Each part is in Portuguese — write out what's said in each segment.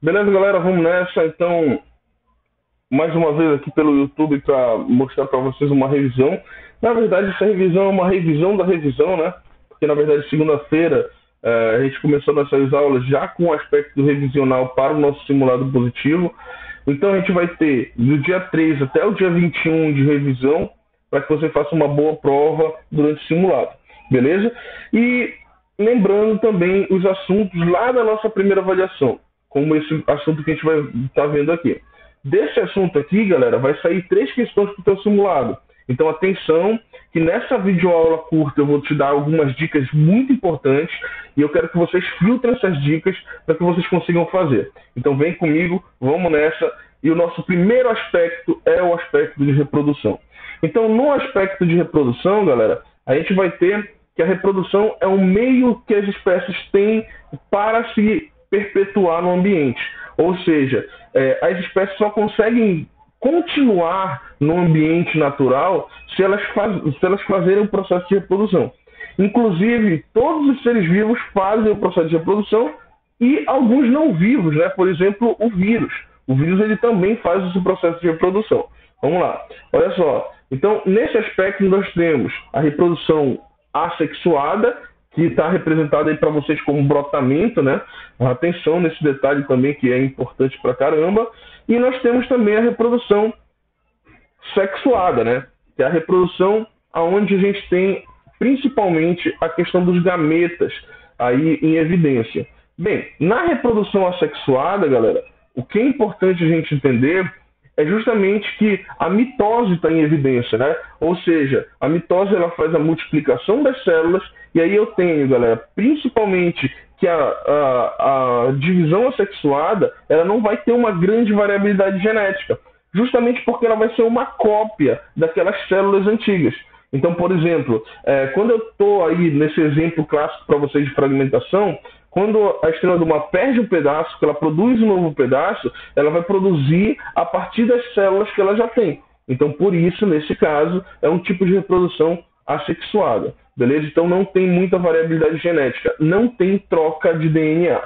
Beleza, galera? Vamos nessa. Então, mais uma vez aqui pelo YouTube para mostrar para vocês uma revisão. Na verdade, essa revisão é uma revisão da revisão, né? Porque, na verdade, segunda-feira a gente começou nossas aulas já com o aspecto revisional para o nosso simulado positivo. Então, a gente vai ter do dia 3 até o dia 21 de revisão para que você faça uma boa prova durante o simulado. Beleza? E lembrando também os assuntos lá da nossa primeira avaliação, como esse assunto que a gente vai estar vendo aqui. Desse assunto aqui, galera, vai sair 3 questões para o teu simulado. Então, atenção, que nessa videoaula curta eu vou te dar algumas dicas muito importantes e eu quero que vocês filtrem essas dicas para que vocês consigam fazer. Então, vem comigo, vamos nessa. E o nosso primeiro aspecto é o aspecto de reprodução. Então, no aspecto de reprodução, galera, a gente vai ter que a reprodução é um meio que as espécies têm para se perpetuar no ambiente. Ou seja, as espécies só conseguem continuar no ambiente natural se elas fazerem o processo de reprodução. Inclusive, todos os seres vivos fazem o processo de reprodução e alguns não vivos, né? Por exemplo, o vírus. O vírus ele também faz esse processo de reprodução. Vamos lá. Olha só. Então, nesse aspecto, nós temos a reprodução assexuada, que está representada aí para vocês como brotamento, né? Atenção nesse detalhe também, que é importante pra caramba. E nós temos também a reprodução sexuada, né? Que é a reprodução onde a gente tem principalmente a questão dos gametas aí em evidência. Bem, na reprodução assexuada, galera, o que é importante a gente entender é justamente que a mitose está em evidência, né? Ou seja, a mitose ela faz a multiplicação das células e aí eu tenho, galera, principalmente que a divisão assexuada ela não vai ter uma grande variabilidade genética, justamente porque ela vai ser uma cópia daquelas células antigas. Então, por exemplo, quando eu estou aí nesse exemplo clássico para vocês de fragmentação, quando a estrela do mar perde um pedaço, que ela produz um novo pedaço, ela vai produzir a partir das células que ela já tem. Então, por isso, nesse caso, é um tipo de reprodução assexuada. Beleza? Então, não tem muita variabilidade genética, não tem troca de DNA.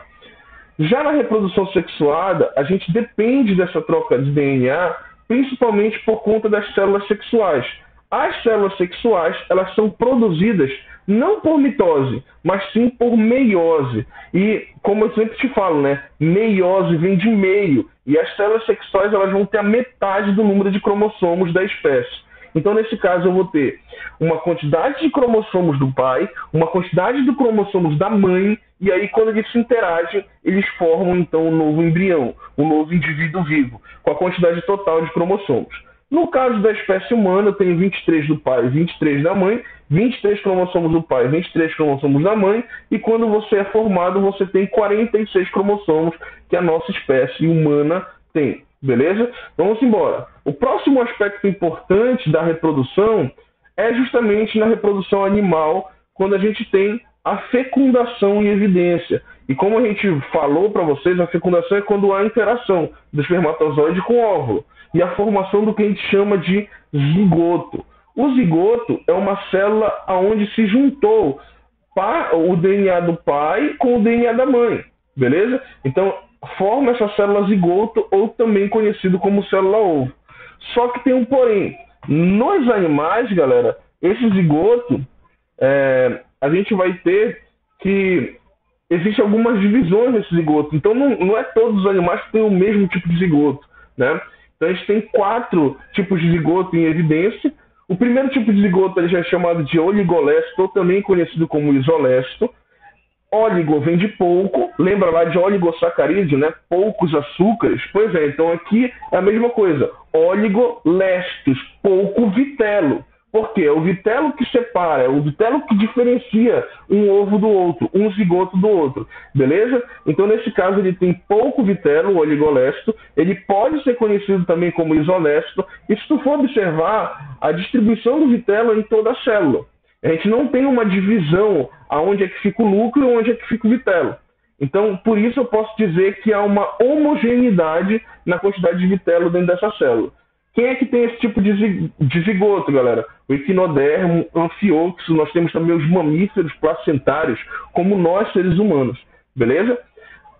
Já na reprodução sexuada, a gente depende dessa troca de DNA, principalmente por conta das células sexuais. As células sexuais, elas são produzidas não por mitose, mas sim por meiose. E, como eu sempre te falo, né, meiose vem de meio, e as células sexuais elas vão ter a metade do número de cromossomos da espécie. Então, nesse caso, eu vou ter uma quantidade de cromossomos do pai, uma quantidade de cromossomos da mãe, e aí, quando eles se interagem, eles formam, então, um novo embrião, um novo indivíduo vivo, com a quantidade total de cromossomos. No caso da espécie humana, eu tenho 23 do pai e 23 da mãe, 23 cromossomos do pai e 23 cromossomos da mãe, e quando você é formado, você tem 46 cromossomos que a nossa espécie humana tem. Beleza? Vamos embora. O próximo aspecto importante da reprodução é justamente na reprodução animal, quando a gente tem a fecundação em evidência. E como a gente falou para vocês, a fecundação é quando há interação do espermatozoide com o óvulo e a formação do que a gente chama de zigoto. O zigoto é uma célula onde se juntou o DNA do pai com o DNA da mãe, beleza? Então, forma essa célula zigoto, ou também conhecido como célula-ovo. Só que tem um porém. Nos animais, galera, esse zigoto, a gente vai ter que existem algumas divisões nesse zigoto. Então, não é todos os animais que têm o mesmo tipo de zigoto, né? Então, a gente tem 4 tipos de zigoto em evidência. O primeiro tipo de zigoto ele já é chamado de oligolécito, ou também conhecido como isolécito. Óligo vem de pouco, lembra lá de oligosacarídeo, né? Poucos açúcares. Pois é, então aqui é a mesma coisa. Oligolestos, pouco vitelo. Por quê? É o vitelo que separa, é o vitelo que diferencia um ovo do outro, um zigoto do outro. Beleza? Então, nesse caso, ele tem pouco vitelo, o oligolesto. Ele pode ser conhecido também como isolesto. E se tu for observar, a distribuição do vitelo é em toda a célula. A gente não tem uma divisão aonde é que fica o núcleo e onde é que fica o vitelo. Então, por isso eu posso dizer que há uma homogeneidade na quantidade de vitelo dentro dessa célula. Quem é que tem esse tipo de zigoto, galera? O equinodermo, anfíoxo, nós temos também os mamíferos placentários, como nós, seres humanos. Beleza?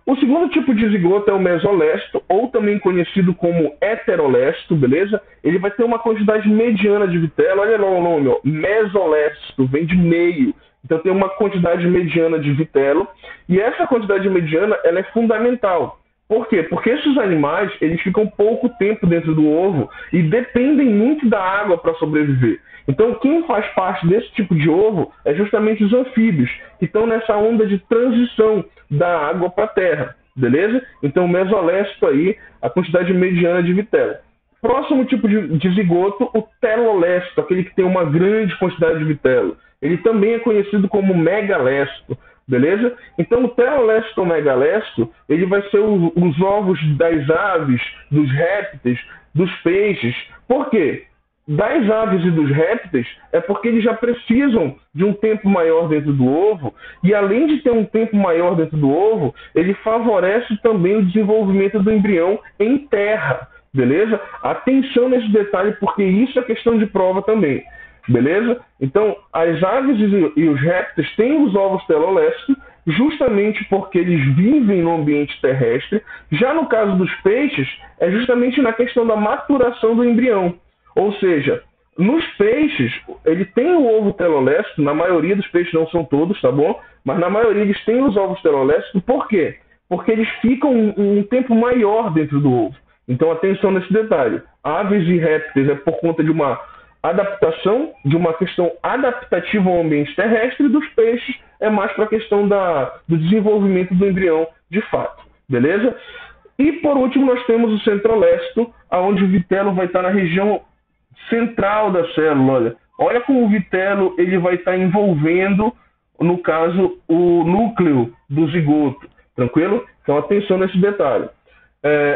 O segundo tipo de zigoto é o mesolesto, ou também conhecido como heterolesto, beleza? Ele vai ter uma quantidade mediana de vitelo. Olha lá o nome, ó, mesolesto, vem de meio. Então tem uma quantidade mediana de vitelo. E essa quantidade mediana, ela é fundamental. Por quê? Porque esses animais, eles ficam pouco tempo dentro do ovo e dependem muito da água para sobreviver. Então, quem faz parte desse tipo de ovo é justamente os anfíbios, que estão nessa onda de transição da água para a terra, beleza? Então, o mesolesto aí, a quantidade mediana de vitelo. Próximo tipo de zigoto, o telolesto, aquele que tem uma grande quantidade de vitelo. Ele também é conhecido como megalesto, beleza? Então, o telolesto ou megalesto, ele vai ser os ovos das aves, dos répteis, dos peixes. Por quê? Das aves e dos répteis é porque eles já precisam de um tempo maior dentro do ovo, e além de ter um tempo maior dentro do ovo, ele favorece também o desenvolvimento do embrião em terra, beleza? Atenção nesse detalhe, porque isso é questão de prova também, beleza? Então, as aves e os répteis têm os ovos telolestos justamente porque eles vivem no ambiente terrestre. Já no caso dos peixes, é justamente na questão da maturação do embrião. Ou seja, nos peixes, ele tem o ovo telolesto, na maioria dos peixes, não são todos, tá bom? Mas na maioria eles têm os ovos telolestos. Por quê? Porque eles ficam um tempo maior dentro do ovo. Então, atenção nesse detalhe. Aves e répteis é por conta de uma adaptação, de uma questão adaptativa ao ambiente terrestre, e dos peixes é mais para a questão do desenvolvimento do embrião de fato. Beleza? E, por último, nós temos o centrolesto, onde o vitelo vai estar na região central da célula. Olha como o vitelo ele vai estar envolvendo, no caso, o núcleo do zigoto. Tranquilo? Então, atenção nesse detalhe.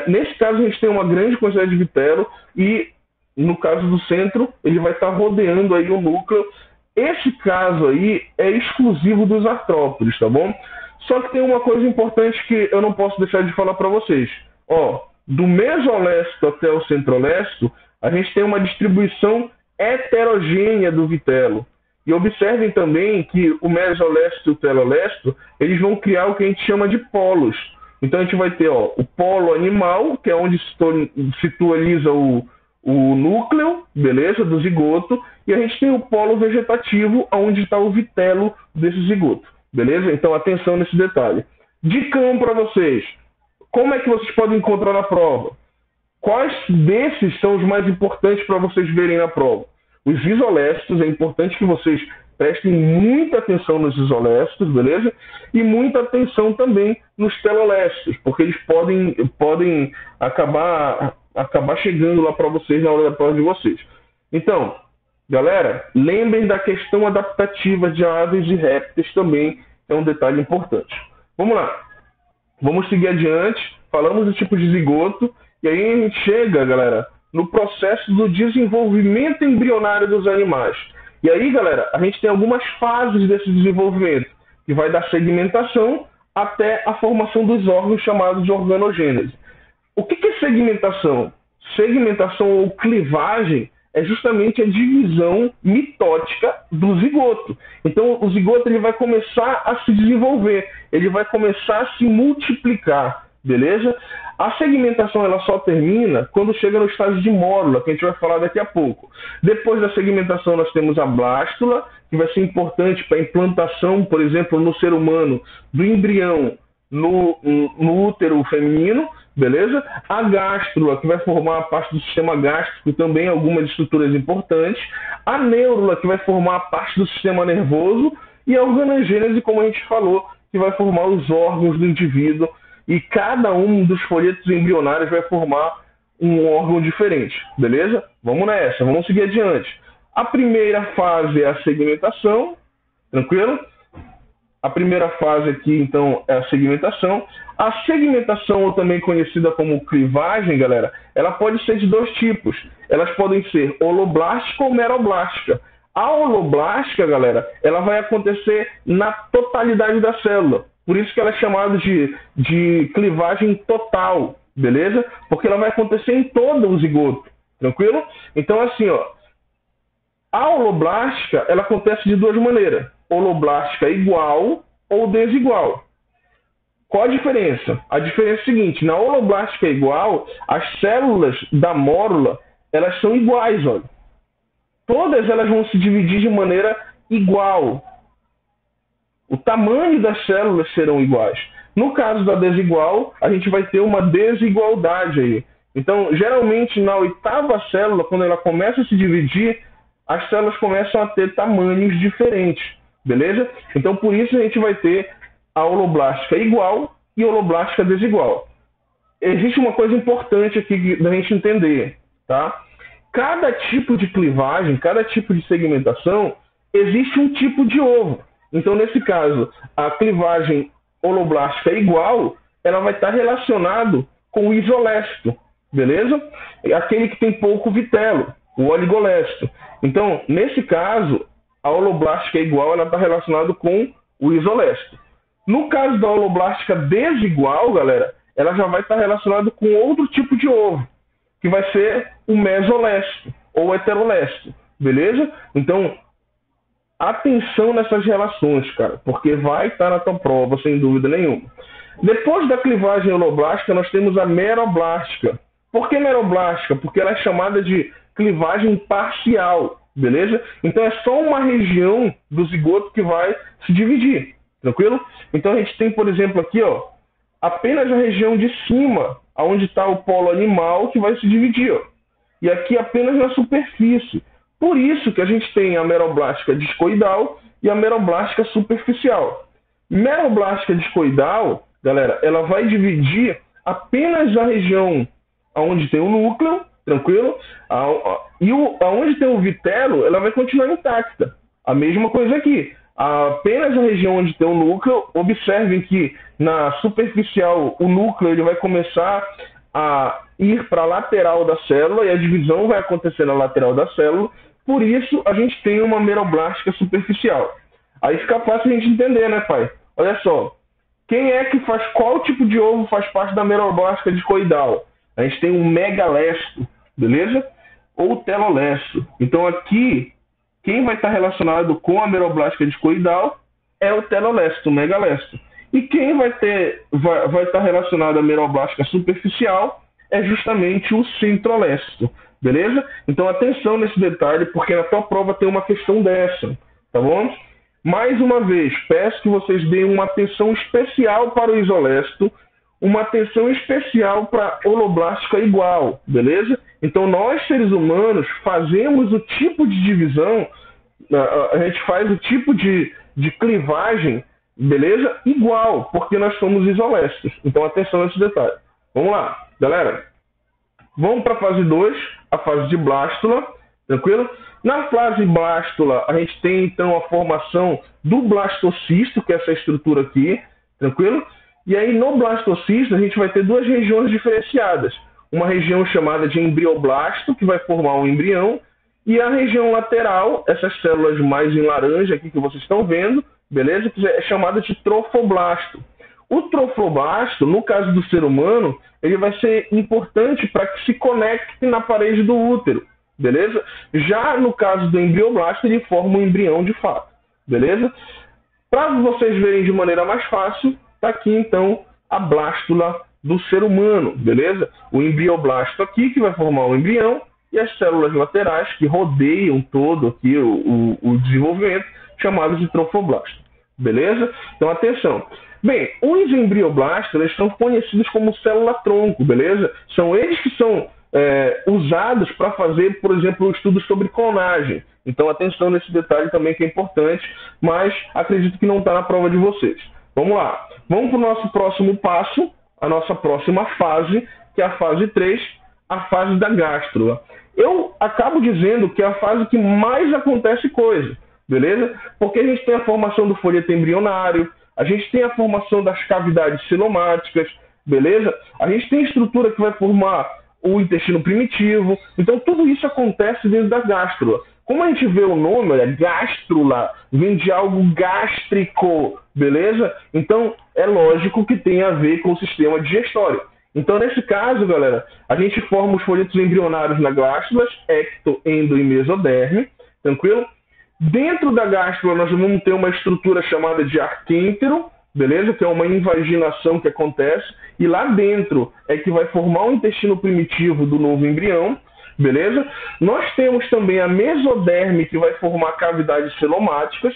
Nesse caso, a gente tem uma grande quantidade de vitelo e, no caso do centro, ele vai estar rodeando aí o núcleo. Esse caso aí é exclusivo dos artrópodes, tá bom? Só que tem uma coisa importante que eu não posso deixar de falar para vocês. Ó, do mesolesto até o centrolesto, a gente tem uma distribuição heterogênea do vitelo. E observem também que o mesolesto e o telolesto, eles vão criar o que a gente chama de polos. Então a gente vai ter o polo animal, que é onde se situaliza o núcleo, beleza, do zigoto, e a gente tem o polo vegetativo, onde está o vitelo desse zigoto, beleza? Então atenção nesse detalhe. Dicão para vocês. Como é que vocês podem encontrar na prova? Quais desses são os mais importantes para vocês verem na prova? Os isolestos, é importante que vocês prestem muita atenção nos isolestos, beleza? E muita atenção também nos telolestos, porque eles podem acabar chegando lá para vocês na hora da prova de vocês. Então, galera, lembrem da questão adaptativa de aves e répteis também, é um detalhe importante. Vamos lá. Vamos seguir adiante. Falamos do tipo de zigoto. E aí a gente chega, galera, no processo do desenvolvimento embrionário dos animais. E aí, galera, a gente tem algumas fases desse desenvolvimento, que vai da segmentação até a formação dos órgãos chamados de organogênese. O que é segmentação? Segmentação ou clivagem é justamente a divisão mitótica do zigoto. Então, o zigoto ele vai começar a se desenvolver, ele vai começar a se multiplicar, beleza? A segmentação ela só termina quando chega no estágio de mórula, que a gente vai falar daqui a pouco. Depois da segmentação nós temos a blástula, que vai ser importante para a implantação, por exemplo, no ser humano, do embrião no útero feminino, beleza? A gástrula, que vai formar a parte do sistema gástrico, também algumas estruturas importantes. A neurula, que vai formar a parte do sistema nervoso. E a organogênese, como a gente falou, que vai formar os órgãos do indivíduo. E cada um dos folhetos embrionários vai formar um órgão diferente, beleza? Vamos nessa, vamos seguir adiante. A primeira fase é a segmentação, tranquilo? A primeira fase aqui, então, é a segmentação. A segmentação, ou também conhecida como clivagem, galera, ela pode ser de dois tipos. Elas podem ser holoblástica ou meroblástica. A holoblástica, galera, ela vai acontecer na totalidade da célula. Por isso que ela é chamada de clivagem total, beleza? Porque ela vai acontecer em todo o zigoto, tranquilo? Então, assim, a holoblástica, ela acontece de duas maneiras. Holoblástica igual ou desigual. Qual a diferença? A diferença é a seguinte, na holoblástica igual, as células da mórula, elas são iguais, olha. Todas elas vão se dividir de maneira igual. O tamanho das células serão iguais. No caso da desigual, a gente vai ter uma desigualdade aí. Então, geralmente, na oitava célula, quando ela começa a se dividir, as células começam a ter tamanhos diferentes, beleza? Então, por isso a gente vai ter a holoblástica igual e holoblástica desigual. Existe uma coisa importante aqui da gente entender, tá? Cada tipo de clivagem, cada tipo de segmentação, existe um tipo de ovo. Então, nesse caso, a clivagem holoblástica igual, ela vai estar relacionada com o isolécito, beleza? Aquele que tem pouco vitelo, o oligolécito. Então, nesse caso, a holoblástica igual, ela está relacionada com o isolécito. No caso da holoblástica desigual, galera, ela já vai estar relacionada com outro tipo de ovo, que vai ser o mesolécito ou heterolécito, beleza? Então, atenção nessas relações, cara, porque vai estar na tua prova, sem dúvida nenhuma. Depois da clivagem holoblástica, nós temos a meroblástica. Por que meroblástica? Porque ela é chamada de clivagem parcial, beleza? Então é só uma região do zigoto que vai se dividir, tranquilo? Então a gente tem, por exemplo, aqui, ó, apenas a região de cima, onde está o polo animal, que vai se dividir, ó. E aqui apenas na superfície. Por isso que a gente tem a meroblástica discoidal e a meroblástica superficial. Meroblástica discoidal, galera, ela vai dividir apenas a região onde tem o núcleo, tranquilo? E onde tem o vitelo, ela vai continuar intacta. A mesma coisa aqui. Apenas a região onde tem o núcleo, observem que na superficial o núcleo ele vai começar a ir para a lateral da célula e a divisão vai acontecer na lateral da célula. Por isso, a gente tem uma meroblástica superficial. Aí fica fácil a gente entender, né, pai? Olha só. Quem é que faz, qual tipo de ovo faz parte da meroblástica discoidal? A gente tem o megalécito, beleza? Ou o telolécito. Então aqui, quem vai estar relacionado com a meroblástica discoidal é o telolécito, o megalécito. E quem vai estar relacionado à meroblástica superficial é justamente o centrolécito. Beleza? Então atenção nesse detalhe, porque na tua prova tem uma questão dessa, tá bom? Mais uma vez, peço que vocês deem uma atenção especial para o isolécito, uma atenção especial para a holoblástica igual, beleza? Então nós, seres humanos, fazemos o tipo de divisão, a gente faz o tipo de clivagem, beleza? Igual, porque nós somos isolécitos. Então atenção nesse detalhe. Vamos lá, galera. Vamos para a fase 2, a fase de blástula, tranquilo? Na fase blástula, a gente tem então a formação do blastocisto, que é essa estrutura aqui, tranquilo? E aí no blastocisto a gente vai ter duas regiões diferenciadas. Uma região chamada de embrioblasto, que vai formar um embrião, e a região lateral, essas células mais em laranja aqui que vocês estão vendo, beleza? Que é chamada de trofoblasto. O trofoblasto, no caso do ser humano, ele vai ser importante para que se conecte na parede do útero, beleza? Já no caso do embrioblasto, ele forma um embrião de fato, beleza? Para vocês verem de maneira mais fácil, está aqui então a blástula do ser humano, beleza? O embrioblasto aqui, que vai formar um embrião, e as células laterais que rodeiam todo aqui o desenvolvimento, chamadas de trofoblasto, beleza? Então atenção. Bem, os embrioblastos eles são conhecidos como célula-tronco, beleza? São eles que são usados para fazer, por exemplo, estudos sobre clonagem. Então, atenção nesse detalhe também que é importante, mas acredito que não está na prova de vocês. Vamos lá. Vamos para o nosso próximo passo, a nossa próxima fase, que é a fase 3, a fase da gástrula. Eu acabo dizendo que é a fase que mais acontece coisa, beleza? Porque a gente tem a formação do folheto embrionário, a gente tem a formação das cavidades cilomáticas, beleza? A gente tem a estrutura que vai formar o intestino primitivo. Então, tudo isso acontece dentro da gástrula. Como a gente vê o nome, olha, gástrula, vem de algo gástrico, beleza? Então, é lógico que tem a ver com o sistema digestório. Então, nesse caso, galera, a gente forma os folhetos embrionários na gástrula, ecto, endo e mesoderme, tranquilo? Dentro da gástrula, nós vamos ter uma estrutura chamada de arquêntero, beleza? Que é uma invaginação que acontece, e lá dentro é que vai formar o intestino primitivo do novo embrião, beleza? Nós temos também a mesoderme, que vai formar cavidades celomáticas,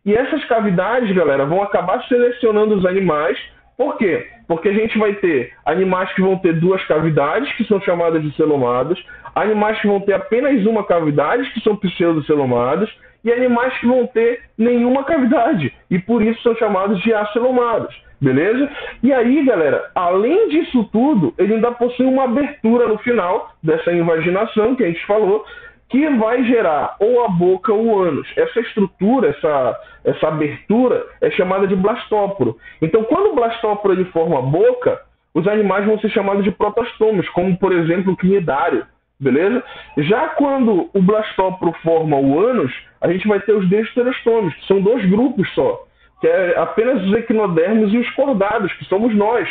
e essas cavidades, galera, vão acabar selecionando os animais. Por quê? Porque a gente vai ter animais que vão ter duas cavidades, que são chamadas de celomadas, animais que vão ter apenas uma cavidade, que são pseudocelomadas, e animais que vão ter nenhuma cavidade, e por isso são chamados de acelomados, beleza? E aí, galera, além disso tudo, ele ainda possui uma abertura no final dessa invaginação que a gente falou, que vai gerar ou a boca ou o ânus. Essa estrutura, essa abertura é chamada de blastóporo. Então, quando o blastóporo ele forma a boca, os animais vão ser chamados de protostômios, como, por exemplo, o cnidário, beleza? Já quando o blastóporo forma o ânus, a gente vai ter os deuterostômios, que são dois grupos só, que é apenas os equinodermos e os cordados, que somos nós,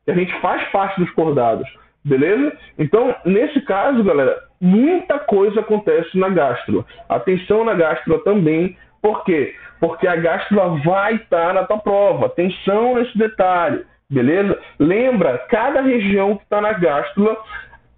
que a gente faz parte dos cordados, beleza? Então, nesse caso, galera, muita coisa acontece na gástrula. Atenção na gástrula também. Por quê? Porque a gástrula vai estar na tua prova. Atenção nesse detalhe, beleza? Lembra, cada região que está na gástrula,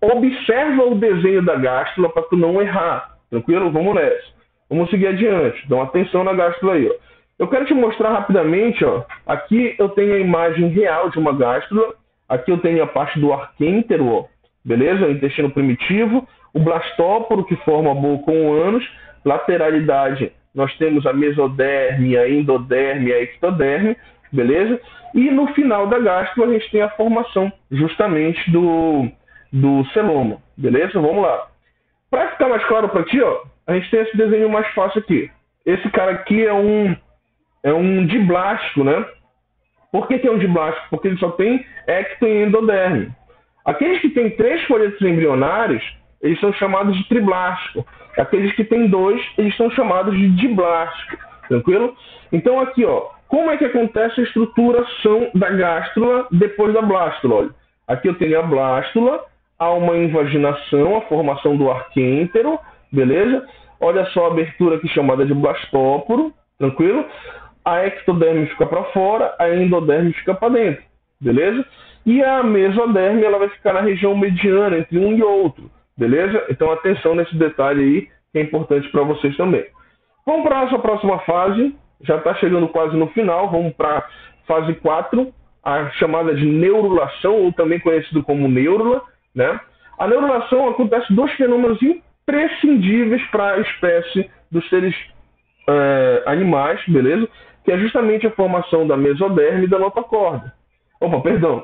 observa o desenho da gástrula para tu não errar. Tranquilo? Vamos nessa. Vamos seguir adiante. Dá uma atenção na gástrula aí, ó. Eu quero te mostrar rapidamente, ó. Aqui eu tenho a imagem real de uma gástrula. Aqui eu tenho a parte do arquêntero, ó. Beleza? O intestino primitivo. O blastóporo, que forma a boca com o ânus. Lateralidade, nós temos a mesoderme, a endoderme, a ectoderme. Beleza? E no final da gástrula a gente tem a formação justamente do celoma. Beleza? Vamos lá. Para ficar mais claro para ti, ó, a gente tem esse desenho mais fácil aqui. Esse cara aqui é um diblástico, né? Por que é um diblástico? Porque ele só tem ecto e endoderme. Aqueles que têm 3 folhetos embrionários, eles são chamados de triblástico. Aqueles que têm 2, eles são chamados de diblástico. Tranquilo? Então aqui, ó, como é que acontece a estruturação da gástrula depois da blástula? Olha, aqui eu tenho a blástula, há uma invaginação, a formação do arquêntero, beleza? Olha só a abertura aqui chamada de blastóporo, tranquilo? A ectoderme fica para fora, a endoderme fica para dentro, beleza? E a mesoderme ela vai ficar na região mediana entre um e outro, beleza? Então atenção nesse detalhe aí, que é importante para vocês também. Vamos para a nossa próxima fase, já está chegando quase no final, vamos para a fase 4, a chamada de neurulação, ou também conhecido como neurula, né? A neurulação acontece 2 fenômenos imprescindíveis para a espécie dos seres animais, beleza? Que é justamente a formação da mesoderme e da notocorda.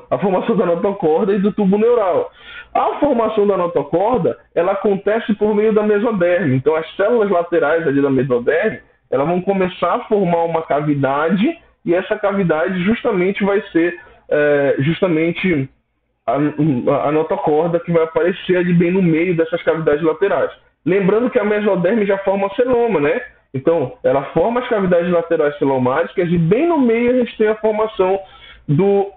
A formação da notocorda e do tubo neural. A formação da notocorda, ela acontece por meio da mesoderme. Então, as células laterais ali da mesoderme, elas vão começar a formar uma cavidade, e essa cavidade justamente vai ser a notocorda, que vai aparecer ali bem no meio dessas cavidades laterais. Lembrando que a mesoderme já forma celoma, né? Então, ela forma as cavidades laterais celomáticas e bem no meio a gente tem a formação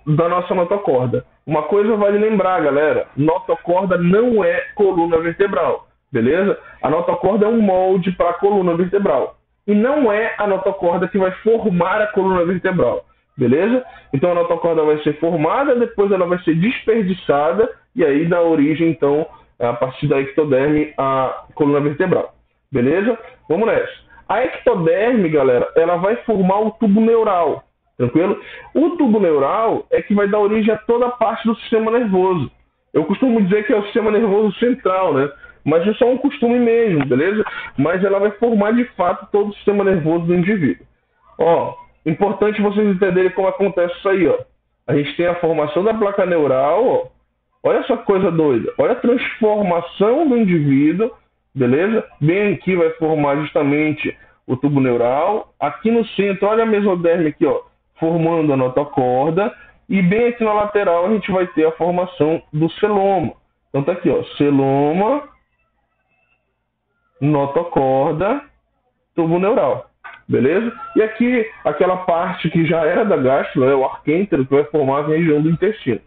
da nossa notocorda. Uma coisa vale lembrar, galera, notocorda não é coluna vertebral, beleza? A notocorda é um molde para a coluna vertebral. E não é a notocorda que vai formar a coluna vertebral, beleza? Então a notocorda vai ser formada, depois ela vai ser desperdiçada, e aí dá origem, então, a partir da ectoderme, à coluna vertebral, beleza? Vamos nessa. A ectoderme, galera, ela vai formar o tubo neural, tranquilo? O tubo neural é que vai dar origem a toda a parte do sistema nervoso. Eu costumo dizer que é o sistema nervoso central, né? Mas isso é um costume mesmo, beleza? Mas ela vai formar, de fato, todo o sistema nervoso do indivíduo. Ó, importante vocês entenderem como acontece isso aí, ó. A gente tem a formação da placa neural, ó. Olha essa coisa doida. Olha a transformação do indivíduo, beleza? Bem aqui vai formar justamente o tubo neural. Aqui no centro, olha a mesoderme aqui, ó, formando a notocorda. E bem aqui na lateral a gente vai ter a formação do celoma. Então tá aqui, ó, celoma, notocorda, tubo neural, beleza? E aqui, aquela parte que já era da gástrula, o arquêntero, que vai formar a região do intestino,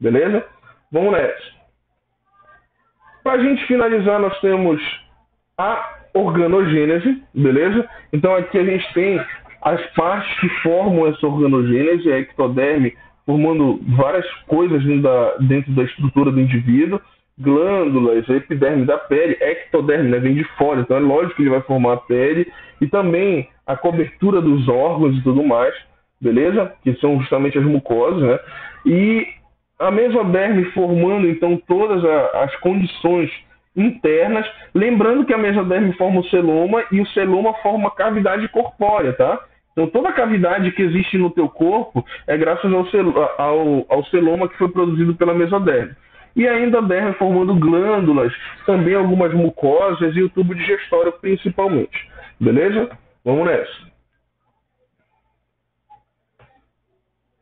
beleza? Vamos nessa. Para a gente finalizar, nós temos a organogênese, beleza? Então aqui a gente tem as partes que formam essa organogênese, a ectoderme, formando várias coisas dentro da estrutura do indivíduo, glândulas, a epiderme da pele, ectoderme, né, vem de fora, então é lógico que ele vai formar a pele, e também a cobertura dos órgãos e tudo mais, beleza? Que são justamente as mucosas, né? E a mesoderme formando, então, todas as condições internas, lembrando que a mesoderme forma o celoma, e o celoma forma a cavidade corpórea, tá? Então, toda a cavidade que existe no teu corpo é graças ao celoma que foi produzido pela mesoderme. E ainda a derme formando glândulas, também algumas mucosas e o tubo digestório principalmente. Beleza? Vamos nessa.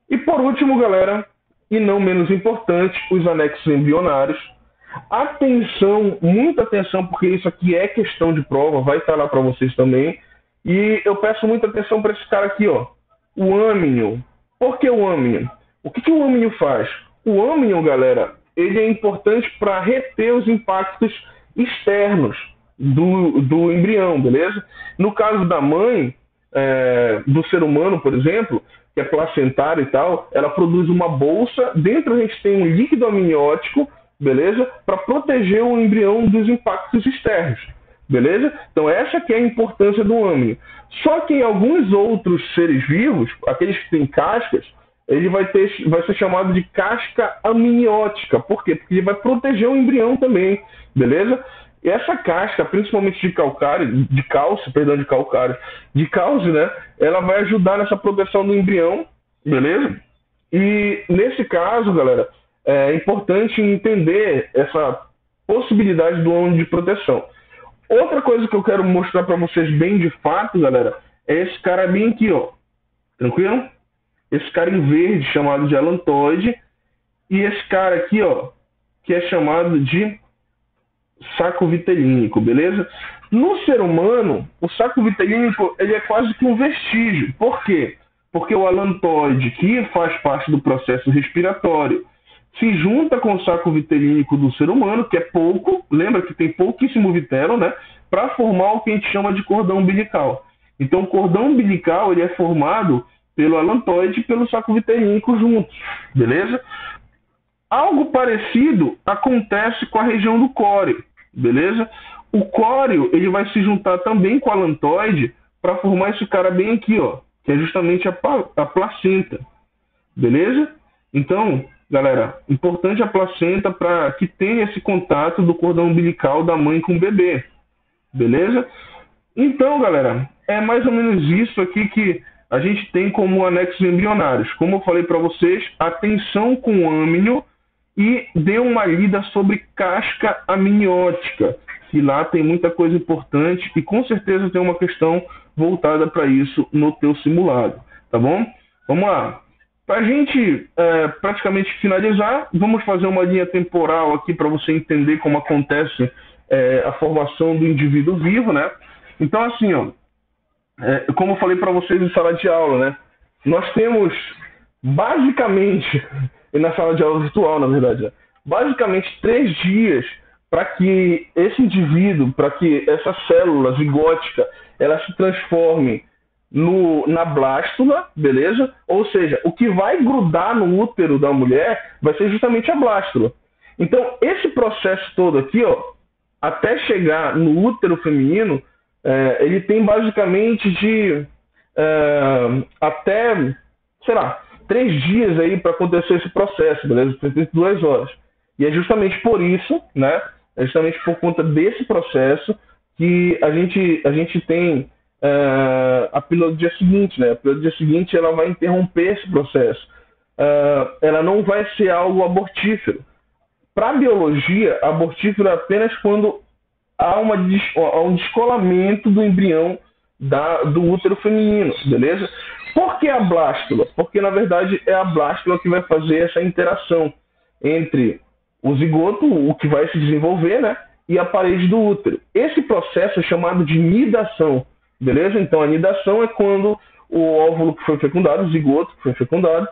E por último, galera, e não menos importante, os anexos embrionários. Atenção, muita atenção, porque isso aqui é questão de prova, vai estar lá para vocês também. E eu peço muita atenção para esse cara aqui, ó, o âmnio. Por que o âmnio? O que o âmnio faz? O âmnio, galera, ele é importante para reter os impactos externos do embrião, beleza? No caso da mãe, do ser humano, por exemplo, que é placentária e tal, ela produz uma bolsa, dentro a gente tem um líquido amniótico, beleza? Para proteger o embrião dos impactos externos, beleza? Então essa que é a importância do âmnio. Só que em alguns outros seres vivos, aqueles que têm cascas, ele vai ser chamado de casca amniótica. Por quê? Porque ele vai proteger o embrião também, beleza? E essa casca, principalmente de cálcio, né? Ela vai ajudar nessa proteção do embrião, beleza? E nesse caso, galera, é importante entender essa possibilidade do âmnio de proteção. Outra coisa que eu quero mostrar para vocês bem de fato, galera, é esse cara bem aqui, ó. Tranquilo? Esse cara em verde, chamado de alantoide, e esse cara aqui, ó, que é chamado de saco vitelínico, beleza? No ser humano, o saco vitelínico, ele é quase que um vestígio. Por quê? Porque o alantoide, que faz parte do processo respiratório, se junta com o saco vitelínico do ser humano, que é pouco, lembra que tem pouquíssimo vitelo, né? Para formar o que a gente chama de cordão umbilical. Então, o cordão umbilical, ele é formado pelo alantoide e pelo saco vitelínico juntos, beleza? Algo parecido acontece com a região do córeo, beleza? O córeo, ele vai se juntar também com o alantoide para formar esse cara bem aqui, ó, que é justamente a placenta, beleza? Então, galera, importante a placenta para que tenha esse contato do cordão umbilical da mãe com o bebê, beleza? Então, galera, é mais ou menos isso aqui que a gente tem como anexos embrionários. Como eu falei para vocês, atenção com o âmnio e dê uma lida sobre casca amniótica, que lá tem muita coisa importante e com certeza tem uma questão voltada para isso no teu simulado, tá bom? Vamos lá. Para a gente praticamente finalizar, vamos fazer uma linha temporal aqui para você entender como acontece a formação do indivíduo vivo, né? Então, assim, ó, como eu falei para vocês em sala de aula, né? Nós temos basicamente, e na sala de aula virtual, na verdade, né? Basicamente 3 dias para que esse indivíduo, para que essa célula zigótica, ela se transforme na blástula, beleza? Ou seja, o que vai grudar no útero da mulher vai ser justamente a blástula. Então, esse processo todo aqui, ó, até chegar no útero feminino, ele tem basicamente até, sei lá, 3 dias aí para acontecer esse processo, beleza? 32 horas. E é justamente por isso, né? É justamente por conta desse processo que a gente tem a pílula do dia seguinte, né? A pílula do dia seguinte ela vai interromper esse processo. Ela não vai ser algo abortífero. Para a biologia, abortífero é apenas quando há um descolamento do embrião do útero feminino, beleza? Por que a blástula? Porque, na verdade, é a blástula que vai fazer essa interação entre o zigoto, o que vai se desenvolver, né? E a parede do útero. Esse processo é chamado de nidação, beleza? Então, a nidação é quando o óvulo que foi fecundado, o zigoto que foi fecundado,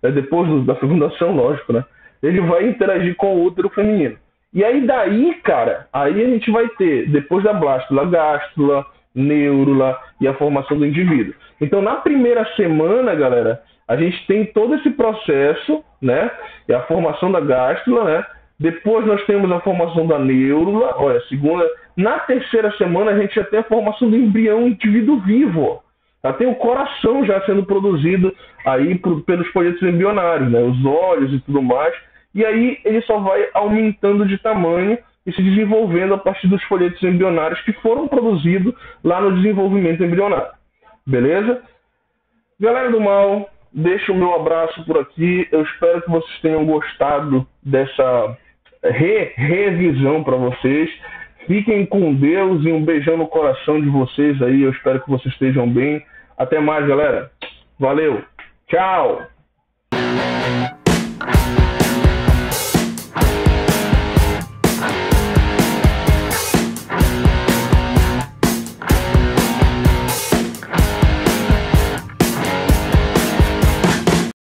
depois da fecundação, lógico, né? Ele vai interagir com o útero feminino. E aí daí, cara, aí a gente vai ter, depois da blástula, gástrula, neurula e a formação do indivíduo. Então, na primeira semana, galera, a gente tem todo esse processo, né? E a formação da gástrula, né? Depois nós temos a formação da neurula. Olha, segunda. Na terceira semana a gente já tem a formação do embrião indivíduo vivo. Já tem o coração já sendo produzido aí pelos folhetos embrionários, né? Os olhos e tudo mais. E aí ele só vai aumentando de tamanho e se desenvolvendo a partir dos folhetos embrionários que foram produzidos lá no desenvolvimento embrionário. Beleza? Galera do mal, deixo o meu abraço por aqui. Eu espero que vocês tenham gostado dessa revisão para vocês. Fiquem com Deus e um beijão no coração de vocês aí. Eu espero que vocês estejam bem. Até mais, galera. Valeu. Tchau.